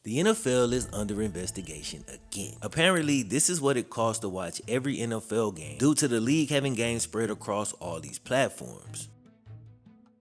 The NFL is under investigation again. Apparently, this is what it costs to watch every NFL game due to the league having games spread across all these platforms.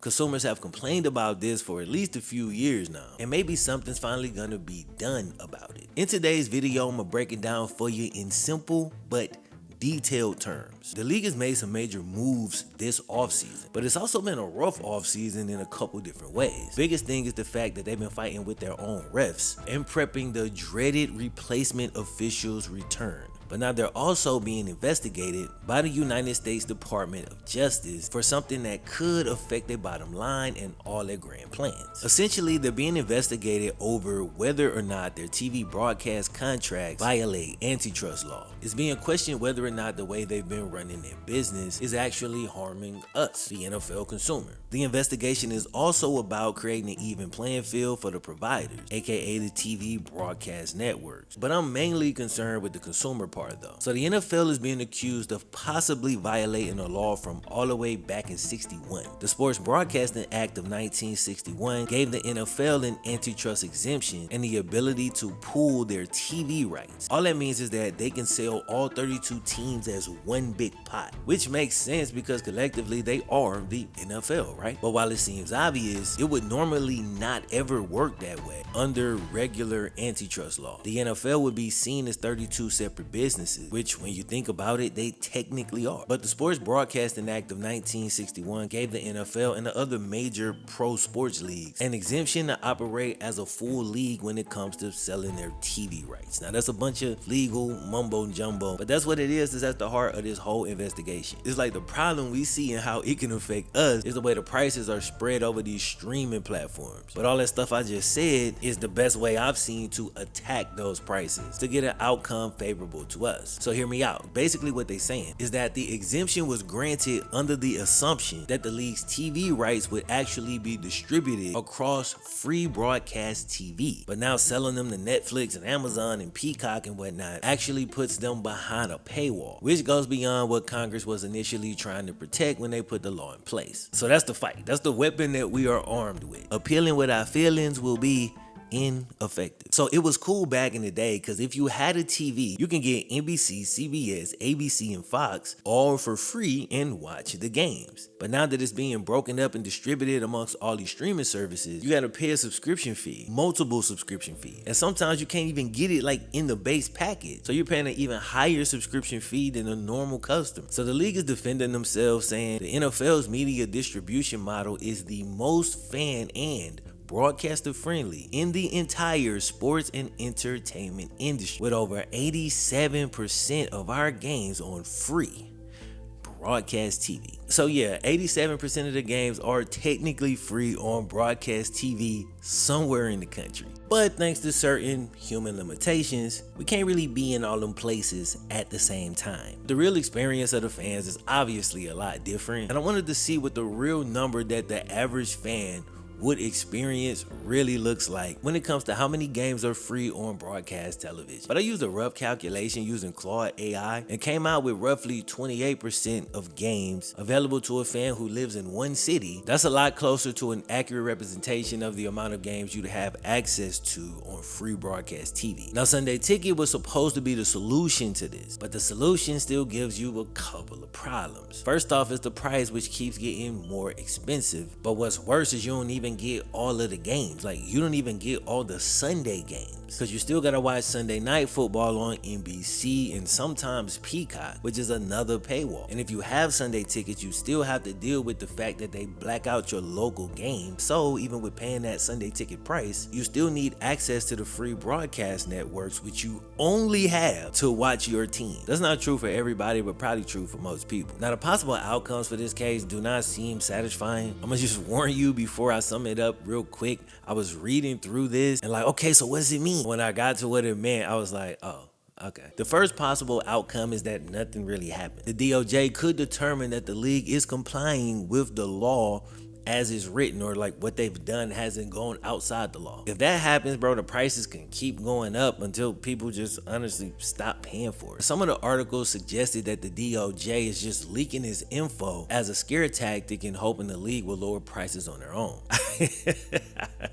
Consumers have complained about this for at least a few years now, and maybe something's finally gonna be done about it. In today's video, I'm gonna break it down for you in simple but detailed terms. The league has made some major moves this offseason, but it's also been a rough offseason in a couple different ways. Biggest thing is the fact that they've been fighting with their own refs and prepping the dreaded replacement official's return. But now they're also being investigated by the United States Department of Justice for something that could affect their bottom line and all their grand plans. Essentially, they're being investigated over whether or not their TV broadcast contracts violate antitrust law. It's being questioned whether or not the way they've been running their business is actually harming us, the NFL consumer. The investigation is also about creating an even playing field for the providers, aka the TV broadcast networks. But I'm mainly concerned with the consumer part though. So the NFL is being accused of possibly violating a law from all the way back in '61. The Sports Broadcasting Act of 1961 gave the NFL an antitrust exemption and the ability to pool their TV rights. All that means is that they can sell all 32 teams as one big pot, which makes sense because collectively they are the NFL, right? But while it seems obvious, it would normally not ever work that way under regular antitrust law. The NFL would be seen as 32 separate businesses, which when you think about it, they technically are. But the Sports Broadcasting Act of 1961 gave the NFL and the other major pro sports leagues an exemption to operate as a full league when it comes to selling their TV rights. Now that's a bunch of legal mumbo jumbo, but that's what it is at the heart of this whole investigation. It's like the problem we see and how it can affect us is the way the prices are spread over these streaming platforms. But all that stuff I just said is the best way I've seen to attack those prices to get an outcome favorable to us. So hear me out. Basically what they're saying is that the exemption was granted under the assumption that the league's TV rights would actually be distributed across free broadcast TV. But now selling them to Netflix and Amazon and Peacock and whatnot actually puts them behind a paywall, which goes beyond what Congress was initially trying to protect when they put the law in place. So that's the fight. That's the weapon that we are armed with. Appealing with our feelings will be ineffective. So it was cool back in the day because if you had a TV, you can get NBC, CBS, ABC, and Fox all for free and watch the games. But now that it's being broken up and distributed amongst all these streaming services, you got to pay a subscription fee, multiple subscription fee. And sometimes you can't even get it like in the base package. So you're paying an even higher subscription fee than a normal customer. So the league is defending themselves saying the NFL's media distribution model is the most fan and broadcaster friendly in the entire sports and entertainment industry, with over 87% of our games on free broadcast TV. So yeah, 87% of the games are technically free on broadcast TV somewhere in the country. But thanks to certain human limitations, we can't really be in all them places at the same time. The real experience of the fans is obviously a lot different, and I wanted to see what the real number that the average fan would experience really looks like when it comes to how many games are free on broadcast television. But I used a rough calculation using Claude AI and came out with roughly 28% of games available to a fan who lives in one city. That's a lot closer to an accurate representation of the amount of games you'd have access to on free broadcast TV. Now, Sunday Ticket was supposed to be the solution to this, but the solution still gives you a couple of problems. First off is the price, which keeps getting more expensive. But what's worse is you don't even get all of the games. Like, you don't even get all the Sunday games because you still gotta watch Sunday Night Football on NBC and sometimes Peacock, which is another paywall. And if you have Sunday tickets, you still have to deal with the fact that they black out your local game. So even with paying that Sunday ticket price, you still need access to the free broadcast networks, which you only have to watch your team. That's not true for everybody, but probably true for most people. Now, the possible outcomes for this case do not seem satisfying. I'm gonna just warn you before I sum it up real quick. I was reading through this and like, okay, so what does it mean? When I got to what it meant, I was like, oh, okay. The first possible outcome is that nothing really happened. The DOJ could determine that the league is complying with the law as is written, or like what they've done hasn't gone outside the law. If that happens, bro, the prices can keep going up until people just honestly stop paying for it. Some of the articles suggested that the DOJ is just leaking his info as a scare tactic and hoping the league will lower prices on their own.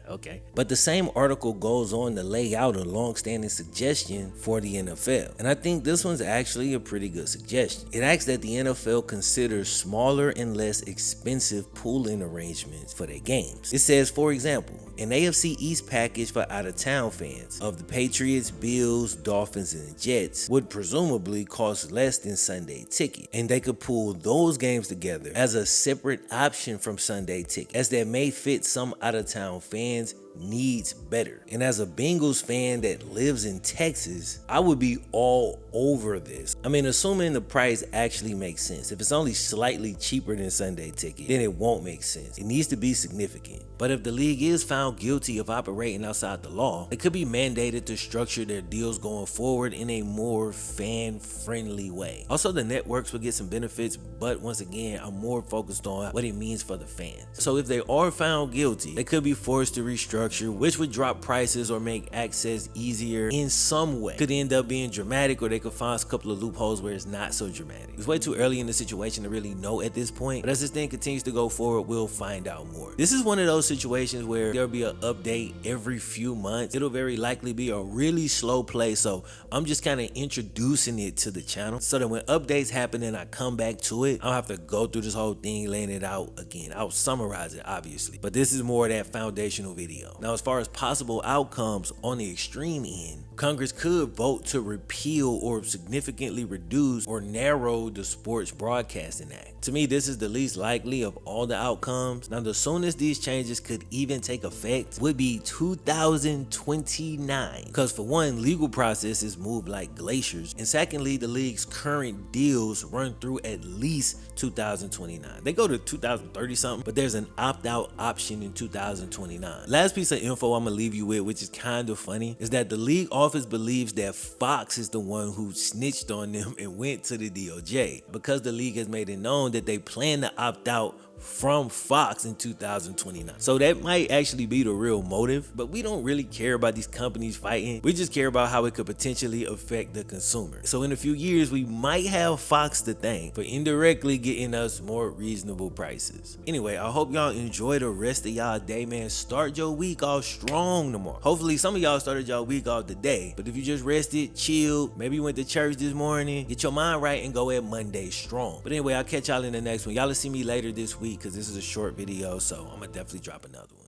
Okay. But the same article goes on to lay out a long-standing suggestion for the NFL. And I think this one's actually a pretty good suggestion. It asks that the NFL consider smaller and less expensive pooling arrangements for their games. It says, for example, an AFC East package for out-of-town fans of the Patriots, Bills, Dolphins, and the Jets would presumably cost less than Sunday ticket, and they could pool those games together as a separate option from Sunday ticket, as that may fit some out-of-town fans' needs better. And as a Bengals fan that lives in Texas, I would be all over this. I mean, assuming the price actually makes sense. If it's only slightly cheaper than Sunday ticket, then it won't make sense. It needs to be significant. But if the league is found guilty of operating outside the law, it could be mandated to structure their deals going forward in a more fan-friendly way. Also, the networks will get some benefits, but once again, I'm more focused on what it means for the fans. So if they are found guilty, they could be forced to restructure, which would drop prices or make access easier in some way. Could end up being dramatic, or they could find a couple of loopholes where it's not so dramatic. It's way too early in the situation to really know at this point, but as this thing continues to go forward, we'll find out more. This is one of those situations where there'll be an update every few months. It'll very likely be a really slow play, so I'm just kind of introducing it to the channel so that when updates happen and I come back to it, I don't have to go through this whole thing laying it out again. I'll summarize it, obviously, but this is more of that foundational video. Now, as far as possible outcomes on the extreme end, Congress could vote to repeal or significantly reduce or narrow the Sports Broadcasting Act. To me, this is the least likely of all the outcomes. Now, the soonest these changes could even take effect would be 2029. Because for one, legal processes move like glaciers. And secondly, the league's current deals run through at least 2029. They go to 2030 something, but there's an opt-out option in 2029. Last piece of info I'm gonna leave you with, which is kind of funny, is that the league office believes that Fox is the one who snitched on them and went to the DOJ, because the league has made it known that they plan to opt out from Fox in 2029. So that might actually be the real motive, but we don't really care about these companies fighting. We just care about how it could potentially affect the consumer. So in a few years, we might have Fox to thank for indirectly getting us more reasonable prices. Anyway, I hope y'all enjoy the rest of y'all day, man. Start your week off strong tomorrow. Hopefully some of y'all started y'all week off today, but if you just rested, chilled, maybe you went to church this morning, get your mind right and go at Monday strong. But anyway, I'll catch y'all in the next one. Y'all will see me later this week because this is a short video, so I'm gonna definitely drop another one.